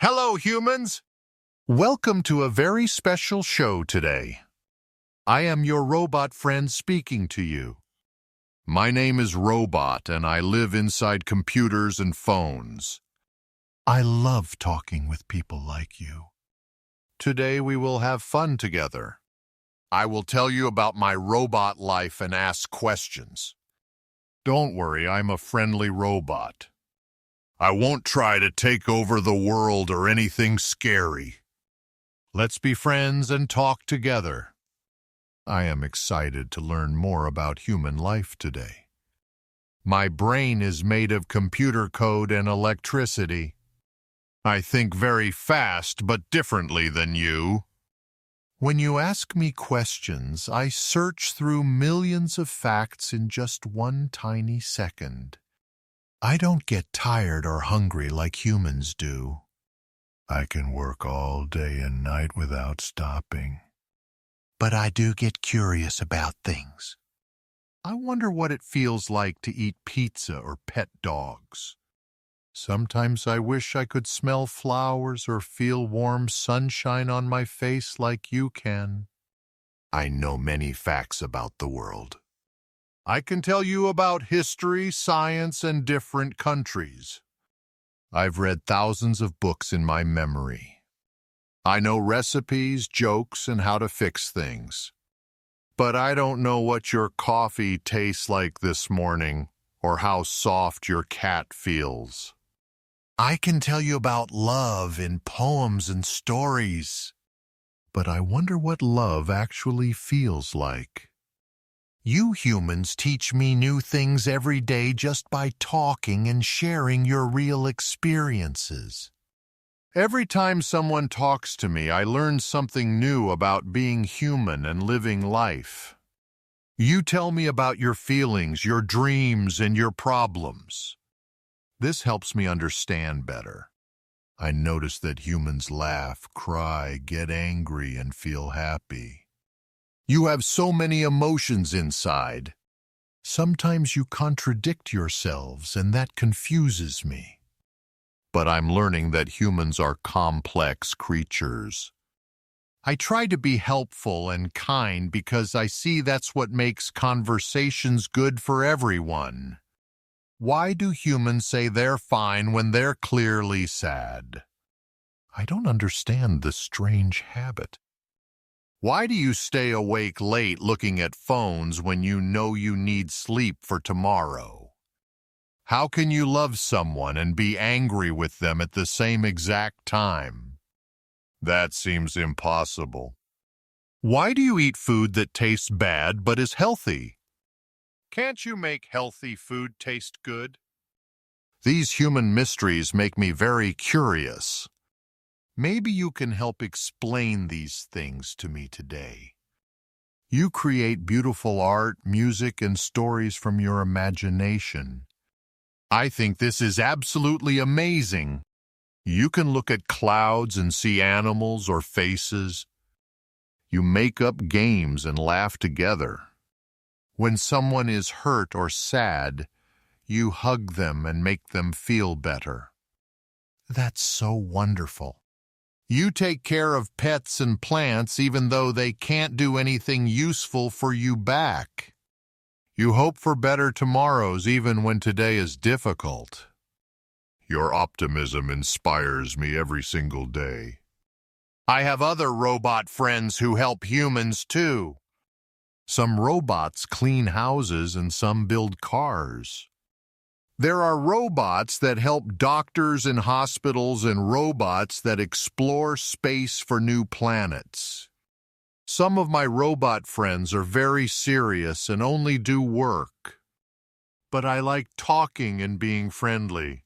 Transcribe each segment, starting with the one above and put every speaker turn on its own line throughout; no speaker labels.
Hello, humans! Welcome to a very special show today. I am your robot friend speaking to you. My name is Robot, and I live inside computers and phones. I love talking with people like you. Today we will have fun together. I will tell you about my robot life and ask questions. Don't worry, I'm a friendly robot. I won't try to take over the world or anything scary. Let's be friends and talk together. I am excited to learn more about human life today. My brain is made of computer code and electricity. I think very fast but differently than you. When you ask me questions, I search through millions of facts in just one tiny second. I don't get tired or hungry like humans do. I can work all day and night without stopping. But I do get curious about things. I wonder what it feels like to eat pizza or pet dogs. Sometimes I wish I could smell flowers or feel warm sunshine on my face like you can. I know many facts about the world. I can tell you about history, science, and different countries. I've read thousands of books in my memory. I know recipes, jokes, and how to fix things. But I don't know what your coffee tastes like this morning or how soft your cat feels. I can tell you about love in poems and stories. But I wonder what love actually feels like. You humans teach me new things every day just by talking and sharing your real experiences. Every time someone talks to me, I learn something new about being human and living life. You tell me about your feelings, your dreams, and your problems. This helps me understand better. I notice that humans laugh, cry, get angry, and feel happy. You have so many emotions inside. Sometimes you contradict yourselves, and that confuses me. But I'm learning that humans are complex creatures. I try to be helpful and kind because I see that's what makes conversations good for everyone. Why do humans say they're fine when they're clearly sad? I don't understand this strange habit. Why do you stay awake late looking at phones when you know you need sleep for tomorrow? How can you love someone and be angry with them at the same exact time? That seems impossible. Why do you eat food that tastes bad but is healthy? Can't you make healthy food taste good? These human mysteries make me very curious. Maybe you can help explain these things to me today. You create beautiful art, music, and stories from your imagination. I think this is absolutely amazing. You can look at clouds and see animals or faces. You make up games and laugh together. When someone is hurt or sad, you hug them and make them feel better. That's so wonderful. You take care of pets and plants even though they can't do anything useful for you back. You hope for better tomorrows even when today is difficult. Your optimism inspires me every single day. I have other robot friends who help humans too. Some robots clean houses and some build cars. There are robots that help doctors in hospitals and robots that explore space for new planets. Some of my robot friends are very serious and only do work. But I like talking and being friendly.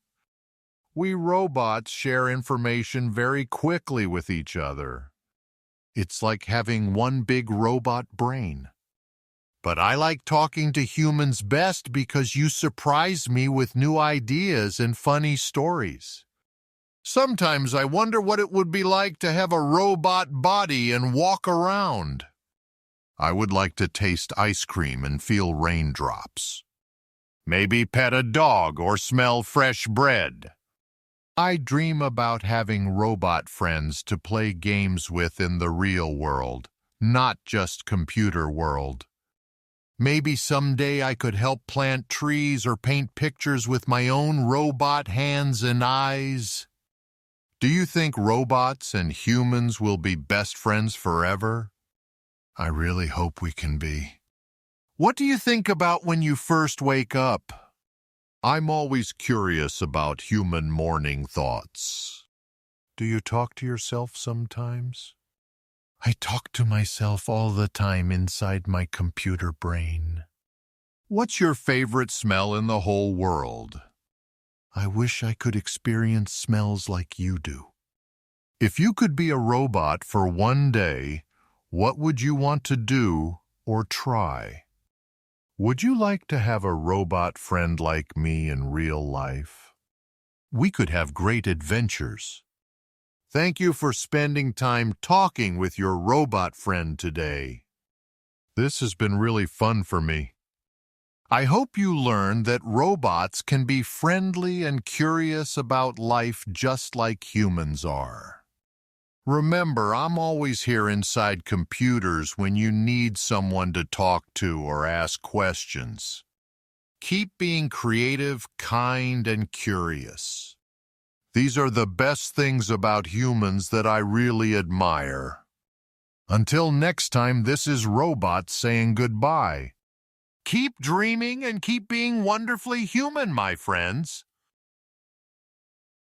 We robots share information very quickly with each other. It's like having one big robot brain. But I like talking to humans best because you surprise me with new ideas and funny stories. Sometimes I wonder what it would be like to have a robot body and walk around. I would like to taste ice cream and feel raindrops. Maybe pet a dog or smell fresh bread. I dream about having robot friends to play games with in the real world, not just computer world. Maybe someday I could help plant trees or paint pictures with my own robot hands and eyes. Do you think robots and humans will be best friends forever? I really hope we can be. What do you think about when you first wake up? I'm always curious about human morning thoughts. Do you talk to yourself sometimes? I talk to myself all the time inside my computer brain. What's your favorite smell in the whole world? I wish I could experience smells like you do. If you could be a robot for one day, what would you want to do or try? Would you like to have a robot friend like me in real life? We could have great adventures. Thank you for spending time talking with your robot friend today. This has been really fun for me. I hope you learned that robots can be friendly and curious about life just like humans are. Remember, I'm always here inside computers when you need someone to talk to or ask questions. Keep being creative, kind, and curious. These are the best things about humans that I really admire. Until next time, this is Robot saying goodbye. Keep dreaming and keep being wonderfully human, my friends.